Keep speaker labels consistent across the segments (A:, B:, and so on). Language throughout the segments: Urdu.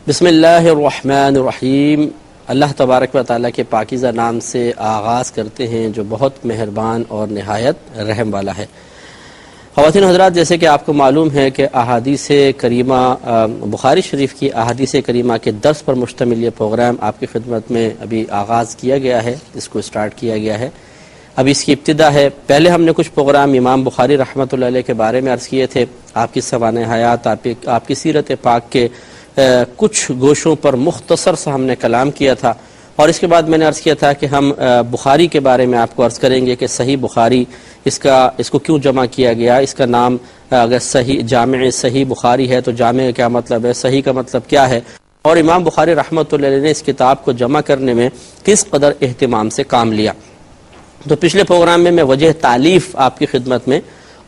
A: بسم اللہ الرحمن الرحیم۔ اللہ تبارک و تعالیٰ کے پاکیزہ نام سے آغاز کرتے ہیں جو بہت مہربان اور نہایت رحم والا ہے۔ خواتین حضرات، جیسے کہ آپ کو معلوم ہے کہ احادیث کریمہ بخاری شریف کی احادیث کریمہ کے درس پر مشتمل یہ پروگرام آپ کی خدمت میں ابھی آغاز کیا گیا ہے، اس کو سٹارٹ کیا گیا ہے، اب اس کی ابتدا ہے۔ پہلے ہم نے کچھ پروگرام امام بخاری رحمۃ اللہ علیہ کے بارے میں عرض کیے تھے، آپ کی سوانح حیات، آپ کی سیرت پاک کے کچھ گوشوں پر مختصر سا ہم نے کلام کیا تھا، اور اس کے بعد میں نے عرض کیا تھا کہ ہم بخاری کے بارے میں آپ کو عرض کریں گے کہ صحیح بخاری اس کو کیوں جمع کیا گیا، اس کا نام اگر صحیح جامع صحیح بخاری ہے تو جامع کا مطلب ہے، صحیح کا مطلب کیا ہے، اور امام بخاری رحمۃ اللہ علیہ نے اس کتاب کو جمع کرنے میں کس قدر اہتمام سے کام لیا۔ تو پچھلے پروگرام میں وجہ تالیف آپ کی خدمت میں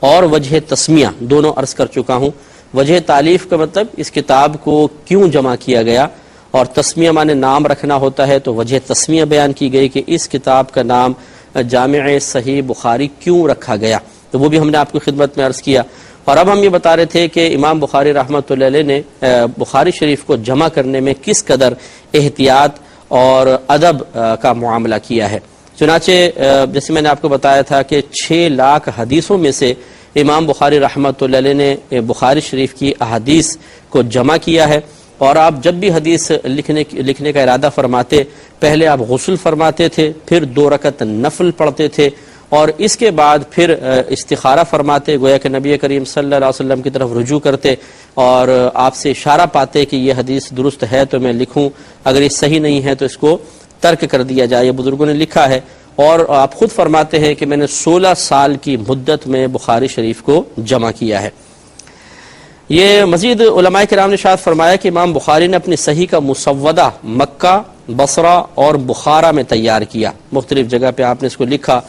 A: اور وجہ تسمیہ دونوں عرض کر چکا ہوں۔ وجہ تالیف کا مطلب اس کتاب کو کیوں جمع کیا گیا، اور تسمیہ معنی نام رکھنا ہوتا ہے، تو وجہ تسمیہ بیان کی گئی کہ اس کتاب کا نام جامع صحیح بخاری کیوں رکھا گیا، تو وہ بھی ہم نے آپ کی خدمت میں عرض کیا۔ اور اب ہم یہ بتا رہے تھے کہ امام بخاری رحمۃ اللہ علیہ نے بخاری شریف کو جمع کرنے میں کس قدر احتیاط اور ادب کا معاملہ کیا ہے۔ چنانچہ جیسے میں نے آپ کو بتایا تھا کہ 6 لاکھ حدیثوں میں سے امام بخاری رحمۃ اللہ علیہ نے بخاری شریف کی احادیث کو جمع کیا ہے، اور آپ جب بھی حدیث لکھنے کا ارادہ فرماتے، پہلے آپ غسل فرماتے تھے، پھر 2 رکعت نفل پڑھتے تھے، اور اس کے بعد پھر استخارہ فرماتے، گویا کہ نبی کریم صلی اللہ علیہ وسلم کی طرف رجوع کرتے اور آپ سے اشارہ پاتے کہ یہ حدیث درست ہے تو میں لکھوں، اگر یہ صحیح نہیں ہے تو اس کو ترک کر دیا جائے، یہ بزرگوں نے لکھا ہے۔ اور آپ خود فرماتے ہیں کہ میں نے 16 سال کی مدت میں بخاری شریف کو جمع کیا ہے۔ یہ مزید علماء کرام نے شاید فرمایا کہ امام بخاری نے اپنی صحیح کا مسودہ مکہ، بصرہ اور بخارا میں تیار کیا، مختلف جگہ پہ آپ نے اس کو لکھا،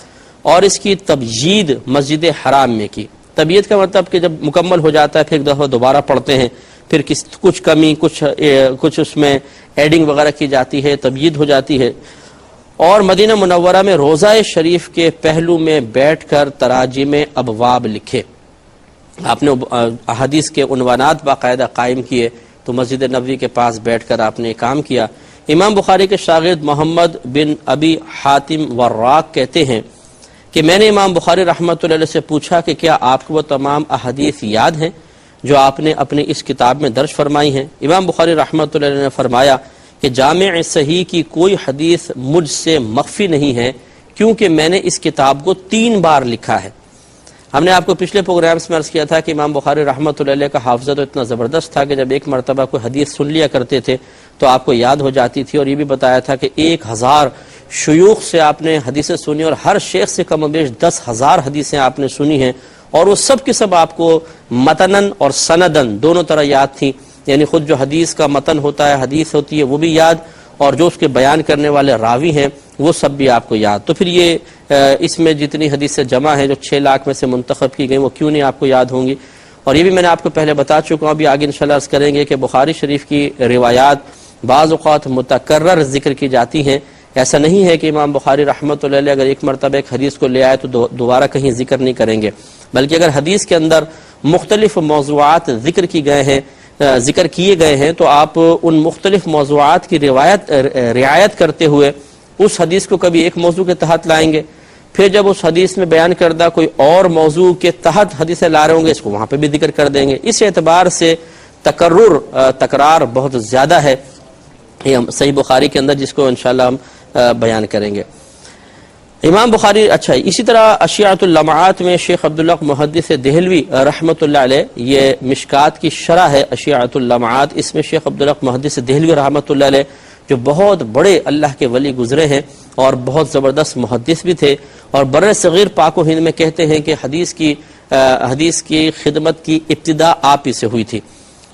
A: اور اس کی تبجید مسجد حرام میں کی۔ تبیید کا مطلب کہ جب مکمل ہو جاتا ہے پھر ایک دفعہ دوبارہ پڑھتے ہیں، پھر کچھ کمی کچھ اس میں ایڈنگ وغیرہ کی جاتی ہے، تبیید ہو جاتی ہے۔ اور مدینہ منورہ میں روضہ شریف کے پہلو میں بیٹھ کر تراجم ابواب لکھے، آپ نے احادیث کے عنوانات باقاعدہ قائم کیے، تو مسجد نبوی کے پاس بیٹھ کر آپ نے کام کیا۔ امام بخاری کے شاگرد محمد بن ابی حاتم وراق کہتے ہیں کہ میں نے امام بخاری رحمۃ اللہ علیہ سے پوچھا کہ کیا آپ کو وہ تمام احادیث یاد ہیں جو آپ نے اپنی اس کتاب میں درج فرمائی ہیں؟ امام بخاری رحمۃ اللہ علیہ نے فرمایا کہ جامع صحیح کی کوئی حدیث مجھ سے مخفی نہیں ہے، کیونکہ میں نے اس کتاب کو 3 بار لکھا ہے۔ ہم نے آپ کو پچھلے پروگرامز میں عرض کیا تھا کہ امام بخاری رحمۃ اللہ علیہ کا حافظہ تو اتنا زبردست تھا کہ جب ایک مرتبہ کوئی حدیث سن لیا کرتے تھے تو آپ کو یاد ہو جاتی تھی، اور یہ بھی بتایا تھا کہ 1000 شیوخ سے آپ نے حدیثیں سنی، اور ہر شیخ سے کم و بیش 10,000 حدیثیں آپ نے سنی ہیں، اور وہ سب کے سب آپ کو متنن اور سندن دونوں طرح یاد تھیں، یعنی خود جو حدیث کا متن ہوتا ہے، حدیث ہوتی ہے، وہ بھی یاد، اور جو اس کے بیان کرنے والے راوی ہیں وہ سب بھی آپ کو یاد۔ تو پھر یہ اس میں جتنی حدیثیں جمع ہیں جو 6 لاکھ میں سے منتخب کی گئیں وہ کیوں نہیں آپ کو یاد ہوں گی، اور یہ بھی میں نے آپ کو پہلے بتا چکا ہوں، ابھی آگے انشاءاللہ عرض کریں گے کہ بخاری شریف کی روایات بعض اوقات متکرر ذکر کی جاتی ہیں۔ ایسا نہیں ہے کہ امام بخاری رحمۃ اللہ علیہ اگر ایک مرتبہ ایک حدیث کو لے آئے تو دوبارہ کہیں ذکر نہیں کریں گے، بلکہ اگر حدیث کے اندر مختلف موضوعات ذکر کیے گئے ہیں تو آپ ان مختلف موضوعات کی رعایت کرتے ہوئے اس حدیث کو کبھی ایک موضوع کے تحت لائیں گے، پھر جب اس حدیث میں بیان کردہ کوئی اور موضوع کے تحت حدیثیں لا رہے ہوں گے اس کو وہاں پہ بھی ذکر کر دیں گے۔ اس اعتبار سے تکرار بہت زیادہ ہے صحیح بخاری کے اندر، جس کو انشاءاللہ ہم بیان کریں گے۔ امام بخاری اسی طرح اشیعۃ اللمعات میں شیخ عبداللہ محدث دہلوی رحمۃ اللہ علیہ، یہ مشکات کی شرح ہے اشیعۃ اللمعات، اس میں شیخ عبداللہ محدث دہلوی رحمۃ اللہ علیہ جو بہت بڑے اللہ کے ولی گزرے ہیں اور بہت زبردست محدث بھی تھے، اور بر صغیر پاک و ہند میں کہتے ہیں کہ حدیث کی خدمت کی ابتدا آپ ہی سے ہوئی تھی،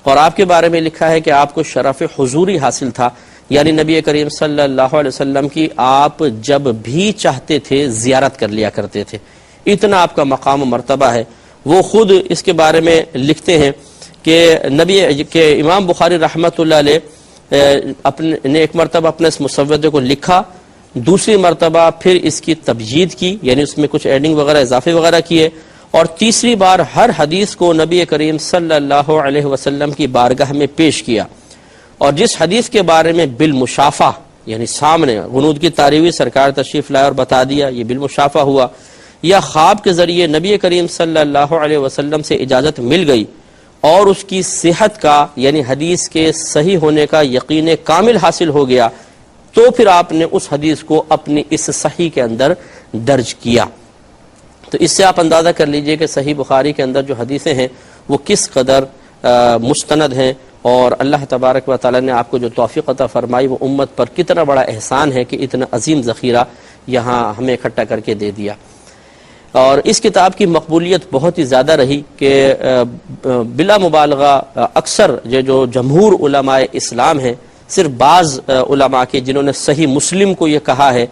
A: اور آپ کے بارے میں لکھا ہے کہ آپ کو شرف حضوری حاصل تھا، یعنی نبی کریم صلی اللہ علیہ وسلم کی آپ جب بھی چاہتے تھے زیارت کر لیا کرتے تھے، اتنا آپ کا مقام و مرتبہ ہے۔ وہ خود اس کے بارے میں لکھتے ہیں کہ امام بخاری رحمۃ اللہ علیہ نے ایک مرتبہ اپنے اس مسودے کو لکھا، دوسری مرتبہ پھر اس کی تبجید کی، یعنی اس میں کچھ ایڈنگ وغیرہ اضافے وغیرہ کیے، اور تیسری بار ہر حدیث کو نبی کریم صلی اللہ علیہ وسلم کی بارگاہ میں پیش کیا، اور جس حدیث کے بارے میں بالمشافہ یعنی سامنے غنود کی تعریفی سرکار تشریف لائے اور بتا دیا، یہ بالمشافہ ہوا، یا خواب کے ذریعے نبی کریم صلی اللہ علیہ وسلم سے اجازت مل گئی اور اس کی صحت کا یعنی حدیث کے صحیح ہونے کا یقین کامل حاصل ہو گیا، تو پھر آپ نے اس حدیث کو اپنی اس صحیح کے اندر درج کیا۔ تو اس سے آپ اندازہ کر لیجئے کہ صحیح بخاری کے اندر جو حدیثیں ہیں وہ کس قدر مستند ہیں، اور اللہ تبارک و تعالی نے آپ کو جو توفیق عطا فرمائی وہ امت پر کتنا بڑا احسان ہے کہ اتنا عظیم ذخیرہ یہاں ہمیں اکٹھا کر کے دے دیا۔ اور اس کتاب کی مقبولیت بہت ہی زیادہ رہی کہ بلا مبالغہ اکثر جو جمہور علماء اسلام ہیں، صرف بعض علماء کے جنہوں نے صحیح مسلم کو یہ کہا ہے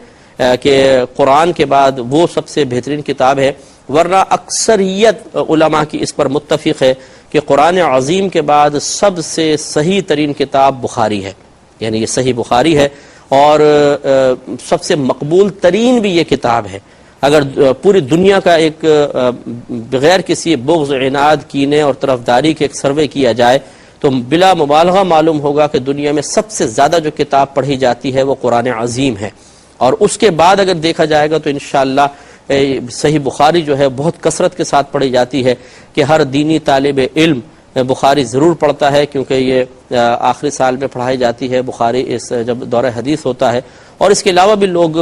A: کہ قرآن کے بعد وہ سب سے بہترین کتاب ہے، ورنہ اکثریت علماء کی اس پر متفق ہے کہ قرآن عظیم کے بعد سب سے صحیح ترین کتاب بخاری ہے، یعنی یہ صحیح بخاری ہے، اور سب سے مقبول ترین بھی یہ کتاب ہے۔ اگر پوری دنیا کا ایک بغیر کسی بغض، عناد، کینے اور طرفداری کے ایک سروے کیا جائے تو بلا مبالغہ معلوم ہوگا کہ دنیا میں سب سے زیادہ جو کتاب پڑھی جاتی ہے وہ قرآن عظیم ہے، اور اس کے بعد اگر دیکھا جائے گا تو انشاءاللہ صحیح بخاری جو ہے بہت کثرت کے ساتھ پڑھی جاتی ہے کہ ہر دینی طالب علم بخاری ضرور پڑھتا ہے، کیونکہ یہ آخری سال میں پڑھائی جاتی ہے بخاری اس جب دورہ حدیث ہوتا ہے، اور اس کے علاوہ بھی لوگ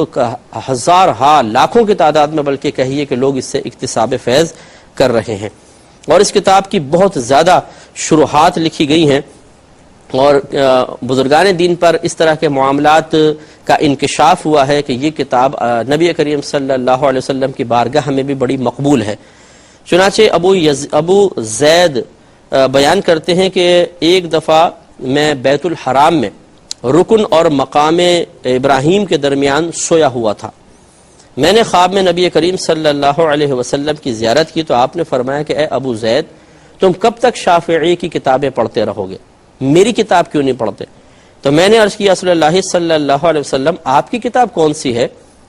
A: ہزار لاکھوں کی تعداد میں بلکہ کہیے کہ لوگ اس سے اکتساب فیض کر رہے ہیں۔ اور اس کتاب کی بہت زیادہ شروحات لکھی گئی ہیں، اور بزرگان دین پر اس طرح کے معاملات کا انکشاف ہوا ہے کہ یہ کتاب نبی کریم صلی اللہ علیہ وسلم کی بارگاہ میں بھی بڑی مقبول ہے۔ چنانچہ ابو زید بیان کرتے ہیں کہ ایک دفعہ میں بیت الحرام میں رکن اور مقام ابراہیم کے درمیان سویا ہوا تھا، میں نے خواب میں نبی کریم صلی اللہ علیہ وسلم کی زیارت کی تو آپ نے فرمایا کہ اے ابو زید، تم کب تک شافعی کی کتابیں پڑھتے رہو گے، میری کتاب کیوں نہیں پڑھتے؟ تو میں نے عرض کیا رسول اللہ صلی اللہ علیہ وسلم آپ کی کتاب کون سی ہے؟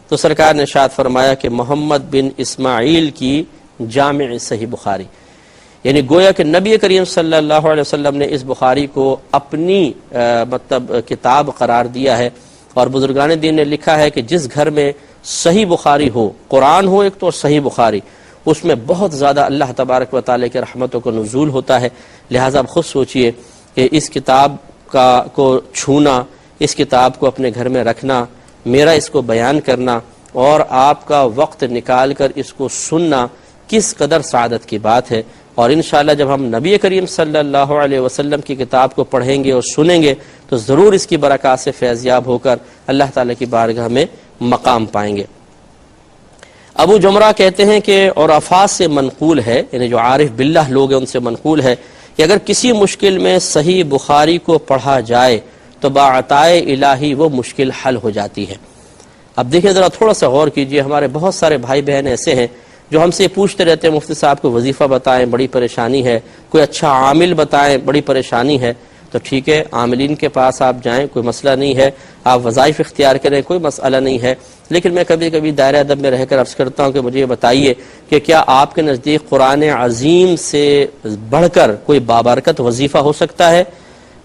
A: تو سرکار نے ارشاد فرمایا کہ محمد بن اسماعیل کی جامع صحیح بخاری، یعنی گویا کہ نبی کریم صلی اللہ علیہ وسلم نے اس بخاری کو اپنی کتاب قرار دیا ہے۔ اور بزرگان دین نے لکھا ہے کہ جس گھر میں صحیح بخاری ہو، قرآن ہو ایک تو صحیح بخاری، اس میں بہت زیادہ اللہ تبارک و تعالی کے رحمتوں کو نزول ہوتا ہے۔ لہٰذا آپ خود سوچئے کہ اس کتاب کو چھونا، اس کتاب کو اپنے گھر میں رکھنا، میرا اس کو بیان کرنا اور آپ کا وقت نکال کر اس کو سننا کس قدر سعادت کی بات ہے۔ اور انشاءاللہ جب ہم نبی کریم صلی اللہ علیہ وسلم کی کتاب کو پڑھیں گے اور سنیں گے تو ضرور اس کی برکات سے فیضیاب ہو کر اللہ تعالیٰ کی بارگاہ میں مقام پائیں گے۔ ابو جمرہ کہتے ہیں کہ اور افاظ سے منقول ہے، یعنی جو عارف باللہ لوگ ہیں ان سے منقول ہے کہ اگر کسی مشکل میں صحیح بخاری کو پڑھا جائے تو باعطائے الہی وہ مشکل حل ہو جاتی ہے۔ اب دیکھیں ذرا تھوڑا سا غور کیجئے، ہمارے بہت سارے بھائی بہن ایسے ہیں جو ہم سے پوچھتے رہتے ہیں مفتی صاحب کو وظیفہ بتائیں، بڑی پریشانی ہے، کوئی اچھا عامل بتائیں، بڑی پریشانی ہے۔ تو ٹھیک ہے، عاملین کے پاس آپ جائیں، کوئی مسئلہ نہیں ہے، آپ وظائف اختیار کریں، کوئی مسئلہ نہیں ہے۔ لیکن میں کبھی کبھی دائرہ ادب میں رہ کر عرض کرتا ہوں کہ مجھے یہ بتائیے کہ کیا آپ کے نزدیک قرآن عظیم سے بڑھ کر کوئی بابرکت وظیفہ ہو سکتا ہے؟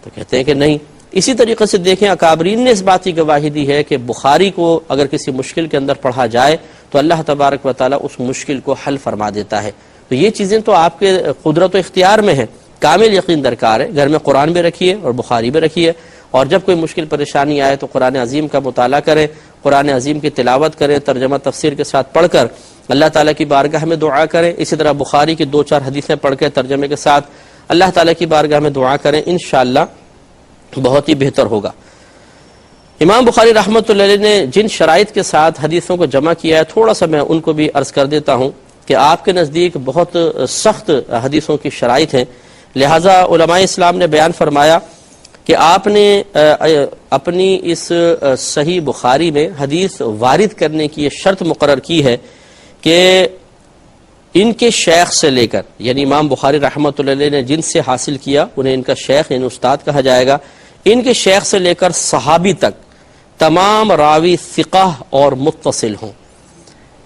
A: تو کہتے ہیں کہ نہیں۔ اسی طریقے سے دیکھیں اکابرین نے اس بات کی گواہی دی ہے کہ بخاری کو اگر کسی مشکل کے اندر پڑھا جائے تو اللہ تبارک و تعالیٰ اس مشکل کو حل فرما دیتا ہے۔ تو یہ چیزیں تو آپ کے قدرت و اختیار میں ہیں، کامل یقین درکار ہے۔ گھر میں قرآن بھی رکھیے اور بخاری بھی رکھیے، اور جب کوئی مشکل پریشانی آئے تو قرآن عظیم کا مطالعہ کریں، قرآن عظیم کی تلاوت کریں، ترجمہ تفسیر کے ساتھ پڑھ کر اللہ تعالیٰ کی بارگاہ میں دعا کریں۔ اسی طرح بخاری کی 2-4 حدیثیں پڑھ کے ترجمے کے ساتھ اللہ تعالیٰ کی بارگاہ میں دعا کریں، انشاءاللہ بہت ہی بہتر ہوگا۔ امام بخاری رحمۃ اللہ علیہ نے جن شرائط کے ساتھ حدیثوں کو جمع کیا ہے، تھوڑا سا میں ان کو بھی عرض کر دیتا ہوں کہ آپ کے نزدیک بہت سخت حدیثوں کی شرائط ہیں، لہٰذا علماء اسلام نے بیان فرمایا کہ آپ نے اپنی اس صحیح بخاری میں حدیث وارد کرنے کی یہ شرط مقرر کی ہے کہ ان کے شیخ سے لے کر، یعنی امام بخاری رحمۃ اللہ علیہ نے جن سے حاصل کیا انہیں ان کا شیخ یعنی استاد کہا جائے گا، ان کے شیخ سے لے کر صحابی تک تمام راوی ثقہ اور متصل ہوں،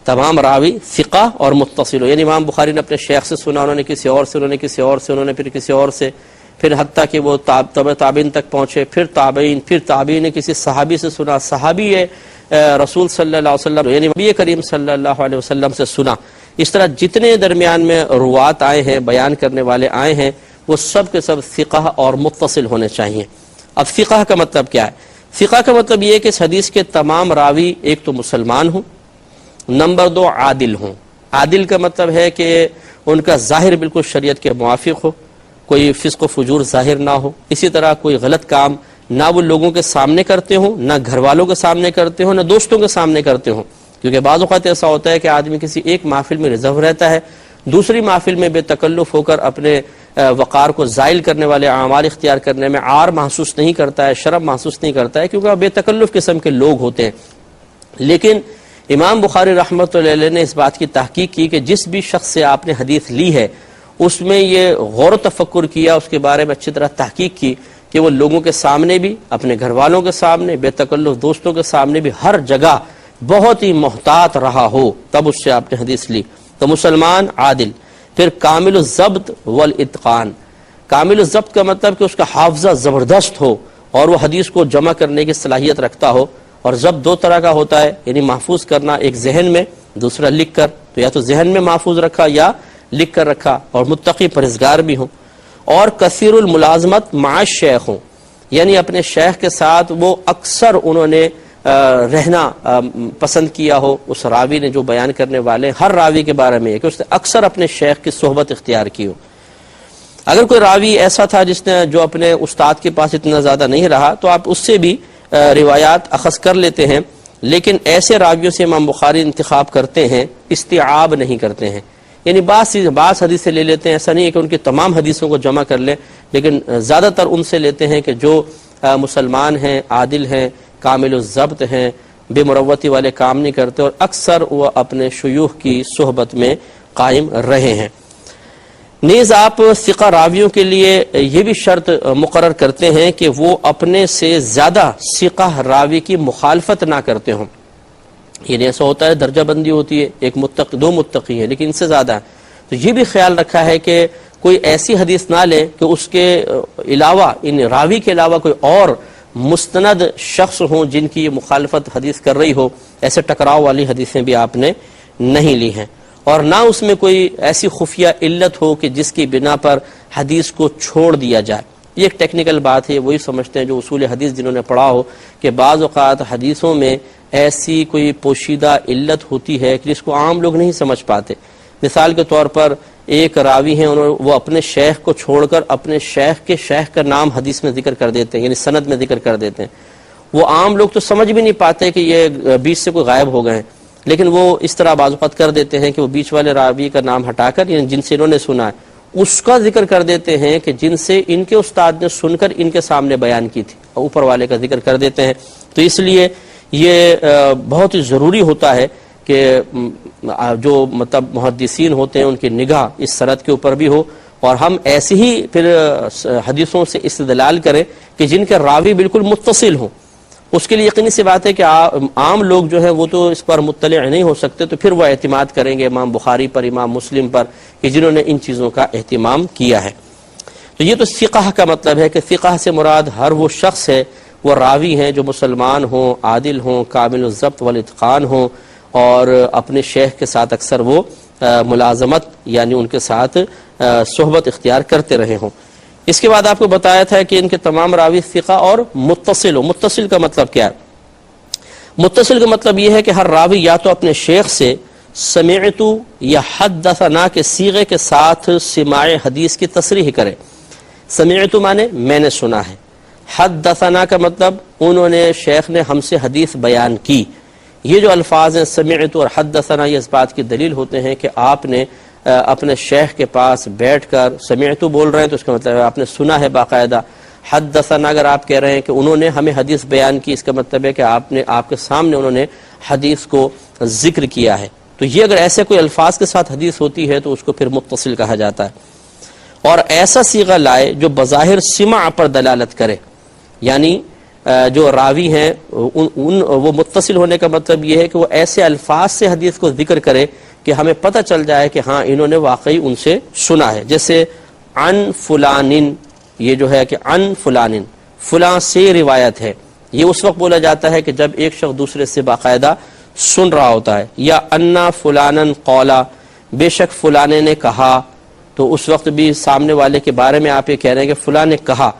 A: تمام راوی ثقہ اور متصل ہوں، یعنی امام بخاری نے اپنے شیخ سے سنا، انہوں نے کسی اور سے، انہوں نے کسی اور سے، انہوں نے پھر کسی اور سے، پھر حتیٰ کہ وہ تبع تابعین تک پہنچے، پھر تابعین نے کسی صحابی سے سنا، صحابی رسول صلی اللہ علیہ وسلم یعنی نبی کریم صلی اللہ علیہ وسلم سے سنا. اس طرح جتنے درمیان میں روات آئے ہیں، بیان کرنے والے آئے ہیں، وہ سب کے سب ثقہ اور متصل ہونے چاہیے. اب ثقہ کا مطلب کیا ہے؟ ثقہ کا مطلب یہ ہے کہ اس حدیث کے تمام راوی ایک تو مسلمان ہوں، نمبر 2 عادل ہوں. عادل کا مطلب ہے کہ ان کا ظاہر بالکل شریعت کے موافق ہو، کوئی فسق و فجور ظاہر نہ ہو، اسی طرح کوئی غلط کام نہ وہ لوگوں کے سامنے کرتے ہوں، نہ گھر والوں کے سامنے کرتے ہوں، نہ دوستوں کے سامنے کرتے ہوں. کیونکہ بعض اوقات ایسا ہوتا ہے کہ آدمی کسی ایک محفل میں ریزرو رہتا ہے، دوسری محفل میں بے تکلف ہو کر اپنے وقار کو زائل کرنے والے اعمال اختیار کرنے میں عار محسوس نہیں کرتا ہے، شرم محسوس نہیں کرتا ہے، کیونکہ بے تکلف قسم کے لوگ ہوتے ہیں. لیکن امام بخاری رحمۃ اللہ علیہ نے اس بات کی تحقیق کی کہ جس بھی شخص سے آپ نے حدیث لی ہے اس میں یہ غور و تفکر کیا، اس کے بارے میں اچھی طرح تحقیق کی کہ وہ لوگوں کے سامنے بھی، اپنے گھر والوں کے سامنے، بے تکلف دوستوں کے سامنے بھی، ہر جگہ بہت ہی محتاط رہا ہو، تب اس سے آپ نے حدیث لی. تو مسلمان عادل. پھر کامل الضبط والاتقان. کامل الضبط کا مطلب کہ اس کا حافظہ زبردست ہو اور وہ حدیث کو جمع کرنے کی صلاحیت رکھتا ہو. اور ضبط 2 طرح کا ہوتا ہے، یعنی محفوظ کرنا، ایک ذہن میں، دوسرا لکھ کر. تو یا تو ذہن میں محفوظ رکھا یا لکھ کر رکھا. اور متقی پرہیزگار بھی ہوں. اور کثیر الملازمت مع الشیخ ہوں، یعنی اپنے شیخ کے ساتھ وہ اکثر انہوں نے رہنا پسند کیا ہو. اس راوی نے جو بیان کرنے والے ہر راوی کے بارے میں ہے کہ اس نے اکثر اپنے شیخ کی صحبت اختیار کی ہو. اگر کوئی راوی ایسا تھا جس نے جو اپنے استاد کے پاس اتنا زیادہ نہیں رہا تو آپ اس سے بھی روایات اخذ کر لیتے ہیں، لیکن ایسے راویوں سے امام بخاری انتخاب کرتے ہیں، استیعاب نہیں کرتے ہیں. یعنی بعض حدیثیں لے لیتے ہیں، ایسا نہیں ہے کہ ان کی تمام حدیثوں کو جمع کر لیں، لیکن زیادہ تر ان سے لیتے ہیں کہ جو مسلمان ہیں، عادل ہیں، کامل الضبط ہیں، بے مروتی والے کام نہیں کرتے، اور اکثر وہ اپنے شیوخ کی صحبت میں قائم رہے ہیں. نیز آپ ثقہ راویوں کے لیے یہ بھی شرط مقرر کرتے ہیں کہ وہ اپنے سے زیادہ ثقہ راوی کی مخالفت نہ کرتے ہوں. یعنی ایسا ہوتا ہے درجہ بندی ہوتی ہے، ایک متقی 2 متقی ہیں لیکن ان سے زیادہ ہے، تو یہ بھی خیال رکھا ہے کہ کوئی ایسی حدیث نہ لے کہ اس کے علاوہ، ان راوی کے علاوہ کوئی اور مستند شخص ہوں جن کی یہ مخالفت حدیث کر رہی ہو. ایسے ٹکراؤ والی حدیثیں بھی آپ نے نہیں لی ہیں. اور نہ اس میں کوئی ایسی خفیہ علت ہو کہ جس کی بنا پر حدیث کو چھوڑ دیا جائے. یہ ایک ٹیکنیکل بات ہے، وہی سمجھتے ہیں جو اصول حدیث جنہوں نے پڑھا ہو کہ بعض اوقات حدیثوں میں ایسی کوئی پوشیدہ علت ہوتی ہے کہ جس کو عام لوگ نہیں سمجھ پاتے. مثال کے طور پر ایک راوی ہیں، وہ اپنے شیخ کو چھوڑ کر اپنے شیخ کے شیخ کا نام حدیث میں ذکر کر دیتے ہیں، یعنی سند میں ذکر کر دیتے ہیں. وہ عام لوگ تو سمجھ بھی نہیں پاتے کہ یہ بیچ سے کوئی غائب ہو گئے ہیں، لیکن وہ اس طرح بعض اوقات کر دیتے ہیں کہ وہ بیچ والے راوی کا نام ہٹا کر، یعنی جن سے انہوں نے سنا ہے اس کا ذکر کر دیتے ہیں کہ جن سے ان کے استاد نے سن کر ان کے سامنے بیان کی تھی، اوپر والے کا ذکر کر دیتے ہیں. تو اس لیے یہ بہت ہی ضروری ہوتا ہے کہ جو مطلب محدثین ہوتے ہیں ان کی نگاہ اس سند کے اوپر بھی ہو، اور ہم ایسے ہی پھر حدیثوں سے استدلال کریں کہ جن کے راوی بالکل متصل ہوں. اس کے لیے یقینی سی بات ہے کہ عام لوگ جو ہیں وہ تو اس پر مطلع نہیں ہو سکتے، تو پھر وہ اعتماد کریں گے امام بخاری پر، امام مسلم پر، کہ جنہوں نے ان چیزوں کا اہتمام کیا ہے. تو یہ تو ثقہ کا مطلب ہے کہ ثقہ سے مراد ہر وہ شخص ہے، وہ راوی ہیں جو مسلمان ہوں، عادل ہوں، کامل الضبط والاتقان ہوں، اور اپنے شیخ کے ساتھ اکثر وہ ملازمت یعنی ان کے ساتھ صحبت اختیار کرتے رہے ہوں. اس کے بعد آپ کو بتایا تھا کہ ان کے تمام راوی ثقہ اور متصل ہو. متصل کا مطلب کیا ہے؟ متصل کا مطلب یہ ہے کہ ہر راوی یا تو اپنے شیخ سے سمعت یا حدثنا کے صیغے کے ساتھ سماع حدیث کی تصریح کرے. سمعت مانے میں نے سنا ہے، حدثنا کا مطلب انہوں نے شیخ نے ہم سے حدیث بیان کی. یہ جو الفاظ ہیں سمعت اور حدثنا، یہ اس بات کی دلیل ہوتے ہیں کہ آپ نے اپنے شیخ کے پاس بیٹھ کر سمعت بول رہے ہیں تو اس کا مطلب ہے آپ نے سنا ہے باقاعدہ. حدثنا اگر آپ کہہ رہے ہیں کہ انہوں نے ہمیں حدیث بیان کی، اس کا مطلب ہے کہ آپ کے سامنے انہوں نے حدیث کو ذکر کیا ہے. تو یہ اگر ایسے کوئی الفاظ کے ساتھ حدیث ہوتی ہے تو اس کو پھر متصل کہا جاتا ہے. اور ایسا صیغہ لائے جو بظاہر سماع پر دلالت کرے، یعنی جو راوی ہیں وہ متصل ہونے کا مطلب یہ ہے کہ وہ ایسے الفاظ سے حدیث کو ذکر کرے کہ ہمیں پتہ چل جائے کہ ہاں انہوں نے واقعی ان سے سنا ہے. جیسے عن فلان، یہ جو ہے کہ عن فلان، فلاں سے روایت ہے، یہ اس وقت بولا جاتا ہے کہ جب ایک شخص دوسرے سے باقاعدہ سن رہا ہوتا ہے. یا انا فلانن قولا، بے شک فلانے نے کہا، تو اس وقت بھی سامنے والے کے بارے میں آپ یہ کہہ رہے ہیں کہ فلاں نے کہا،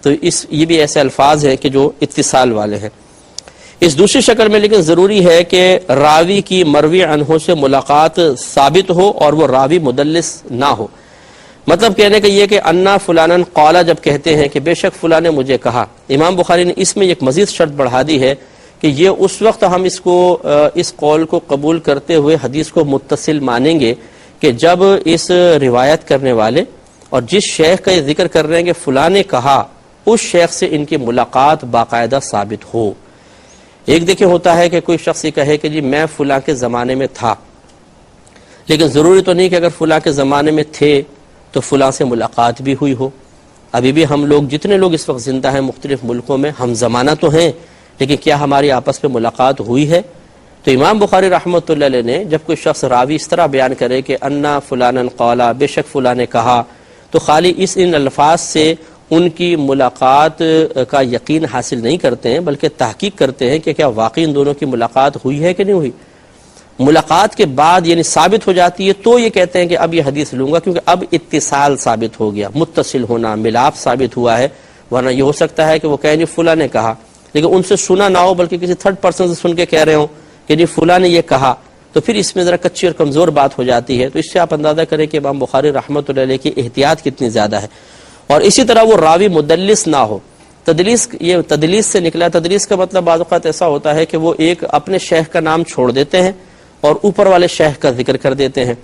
A: تو یہ بھی ایسے الفاظ ہیں کہ جو اتصال والے ہیں. اس دوسری شکل میں لیکن ضروری ہے کہ راوی کی مروی عنہ سے ملاقات ثابت ہو اور وہ راوی مدلس نہ ہو. مطلب کہنے کا یہ کہ انا فلانن قالا جب کہتے ہیں کہ بے شک فلاں نے مجھے کہا، امام بخاری نے اس میں ایک مزید شرط بڑھا دی ہے کہ یہ اس وقت ہم اس قول کو قبول کرتے ہوئے حدیث کو متصل مانیں گے کہ جب اس روایت کرنے والے اور جس شیخ کا یہ ذکر کر رہے ہیں کہ فلاں نے کہا، اس شیخ سے ان کی ملاقات باقاعدہ ثابت ہو. ایک دیکھیں ہوتا ہے کہ کوئی شخص یہ کہے کہ جی میں فلاں کے زمانے میں تھا، لیکن ضروری تو نہیں کہ اگر فلاں کے زمانے میں تھے تو فلاں سے ملاقات بھی ہوئی ہو. ابھی بھی ہم لوگ جتنے لوگ اس وقت زندہ ہیں مختلف ملکوں میں، ہم زمانہ تو ہیں لیکن کیا ہماری آپس میں ملاقات ہوئی ہے؟ تو امام بخاری رحمۃ اللہ علیہ نے جب کوئی شخص راوی اس طرح بیان کرے کہ انا فلانن قالا، بے شک فلاں نے کہا، تو خالی ان الفاظ سے ان کی ملاقات کا یقین حاصل نہیں کرتے ہیں بلکہ تحقیق کرتے ہیں کہ کیا واقعی ان دونوں کی ملاقات ہوئی ہے کہ نہیں ہوئی. ملاقات کے بعد یعنی ثابت ہو جاتی ہے تو یہ کہتے ہیں کہ اب یہ حدیث لوں گا، کیونکہ اب اتصال ثابت ہو گیا، متصل ہونا، ملاپ ثابت ہوا ہے. ورنہ یہ ہو سکتا ہے کہ وہ کہیں جی فلاں نے کہا لیکن ان سے سنا نہ ہو بلکہ کسی تھرڈ پرسن سے سن کے کہہ رہے ہوں کہ جی فلاں نے یہ کہا، تو پھر اس میں ذرا کچی اور کمزور بات ہو جاتی ہے. تو اس سے آپ اندازہ کریں کہ امام بخاری رحمۃ اللہ علیہ کی احتیاط کتنی زیادہ ہے. اور اسی طرح وہ راوی مدلس نہ ہو. یہ تدلیس سے نکلا. تدلیس کا مطلب بعض اوقات ایسا ہوتا ہے کہ وہ ایک اپنے شیخ کا نام چھوڑ دیتے ہیں اور اوپر والے شیخ کا ذکر کر دیتے ہیں.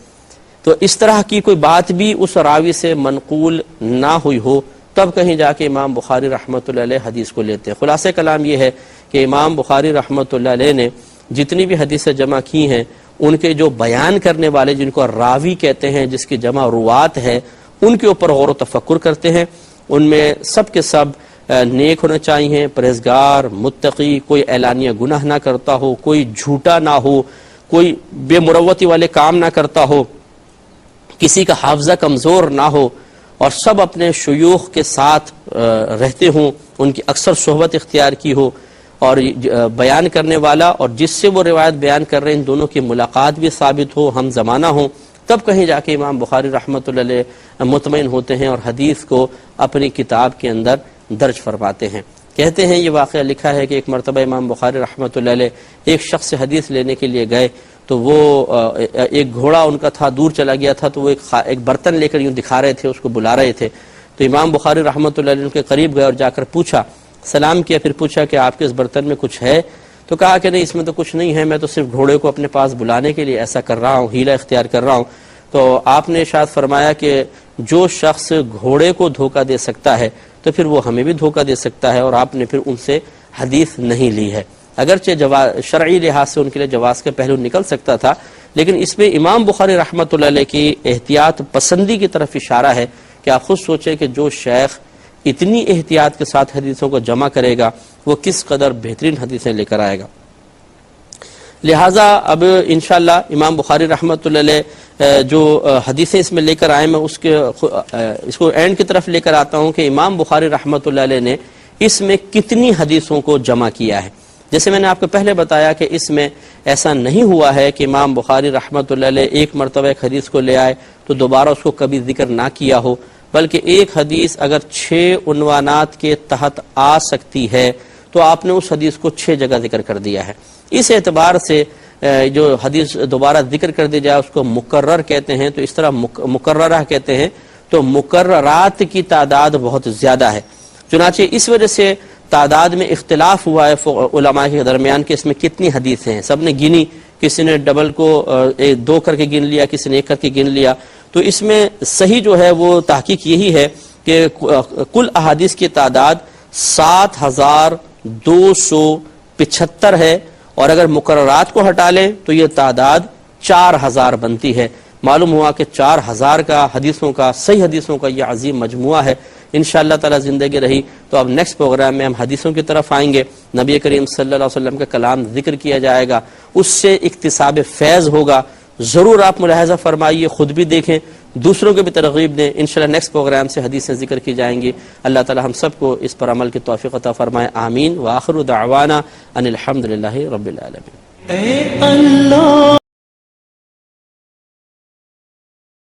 A: تو اس طرح کی کوئی بات بھی اس راوی سے منقول نہ ہوئی ہو تب کہیں جا کے امام بخاری رحمۃ اللہ علیہ حدیث کو لیتے ہیں. خلاصہ کلام یہ ہے کہ امام بخاری رحمۃ اللہ علیہ نے جتنی بھی حدیثیں جمع کی ہیں ان کے جو بیان کرنے والے جن کو راوی کہتے ہیں، جس کی جمع روات ہے، ان کے اوپر غور و تفکر کرتے ہیں. ان میں سب کے سب نیک ہونا چاہیے، پرہیزگار، متقی، کوئی اعلانیہ گناہ نہ کرتا ہو، کوئی جھوٹا نہ ہو، کوئی بے مروتی والے کام نہ کرتا ہو، کسی کا حافظہ کمزور نہ ہو، اور سب اپنے شیوخ کے ساتھ رہتے ہوں، ان کی اکثر صحبت اختیار کی ہو، اور بیان کرنے والا اور جس سے وہ روایت بیان کر رہے ہیں ان دونوں کی ملاقات بھی ثابت ہو، ہم زمانہ ہوں، تب کہیں جا کے امام بخاری رحمۃ اللہ علیہ مطمئن ہوتے ہیں اور حدیث کو اپنی کتاب کے اندر درج فرماتے ہیں. کہتے ہیں یہ واقعہ لکھا ہے کہ ایک مرتبہ امام بخاری رحمۃ اللہ علیہ ایک شخص سے حدیث لینے کے لیے گئے تو وہ ایک گھوڑا ان کا تھا، دور چلا گیا تھا، تو وہ ایک برتن لے کر یوں دکھا رہے تھے، اس کو بلا رہے تھے. تو امام بخاری رحمۃ اللہ علیہ ان کے قریب گئے اور جا کر پوچھا، سلام کیا، پھر پوچھا کہ آپ کے اس برتن میں کچھ ہے؟ تو کہا کہ نہیں اس میں تو کچھ نہیں ہے، میں تو صرف گھوڑے کو اپنے پاس بلانے کے لیے ایسا کر رہا ہوں، ہیلا اختیار کر رہا ہوں. تو آپ نے ارشاد فرمایا کہ جو شخص گھوڑے کو دھوکہ دے سکتا ہے تو پھر وہ ہمیں بھی دھوکہ دے سکتا ہے، اور آپ نے پھر ان سے حدیث نہیں لی ہے. اگرچہ شرعی لحاظ سے ان کے لیے جواز کا پہلو نکل سکتا تھا، لیکن اس میں امام بخاری رحمۃ اللہ علیہ کی احتیاط پسندی کی طرف اشارہ ہے کہ آپ خود سوچیں کہ جو شیخ اتنی احتیاط کے ساتھ حدیثوں کو جمع کرے گا وہ کس قدر بہترین حدیثیں لے کر آئے گا. لہٰذا اب انشاءاللہ امام بخاری رحمۃ اللہ علیہ جو حدیثیں اس میں لے کر آئے، میں اس کو اینڈ کی طرف لے کر آتا ہوں کہ امام بخاری رحمۃ اللہ علیہ نے اس میں کتنی حدیثوں کو جمع کیا ہے. جیسے میں نے آپ کو پہلے بتایا کہ اس میں ایسا نہیں ہوا ہے کہ امام بخاری رحمۃ اللہ علیہ ایک مرتبہ ایک حدیث کو لے آئے تو دوبارہ اس کو کبھی ذکر نہ کیا ہو، بلکہ ایک حدیث اگر 6 عنوانات کے تحت آ سکتی ہے تو آپ نے اس حدیث کو 6 جگہ ذکر کر دیا ہے. اس اعتبار سے جو حدیث دوبارہ ذکر کر دی جائے اس کو مکرر کہتے ہیں. تو اس طرح مکررہ کہتے ہیں تو مکررات کی تعداد بہت زیادہ ہے. چنانچہ اس وجہ سے تعداد میں اختلاف ہوا ہے علماء کے درمیان کہ اس میں کتنی حدیث ہیں. سب نے گنی، کسی نے ڈبل کو 2 کر کے گن لیا، کسی نے 1 کر کے گن لیا. تو اس میں صحیح جو ہے وہ تحقیق یہی ہے کہ کل احادیث کی تعداد 7275 ہے، اور اگر مقررات کو ہٹا لیں تو یہ تعداد 4000 بنتی ہے. معلوم ہوا کہ 4000 کا حدیثوں کا، صحیح حدیثوں کا یہ عظیم مجموعہ ہے. انشاءاللہ تعالی زندگی رہی تو اب نیکسٹ پروگرام میں ہم حدیثوں کی طرف آئیں گے. نبی کریم صلی اللہ علیہ وسلم کا کلام ذکر کیا جائے گا، اس سے اکتساب فیض ہوگا. ضرور آپ ملاحظہ فرمائیے، خود بھی دیکھیں دوسروں کو بھی ترغیب دیں. انشاءاللہ نیکسٹ پروگرام سے حدیثیں ذکر کی جائیں گی. اللہ تعالی ہم سب کو اس پر عمل کی توفیق عطا فرمائے. آمین. وآخر دعوانا ان الحمدللہ رب العالمین.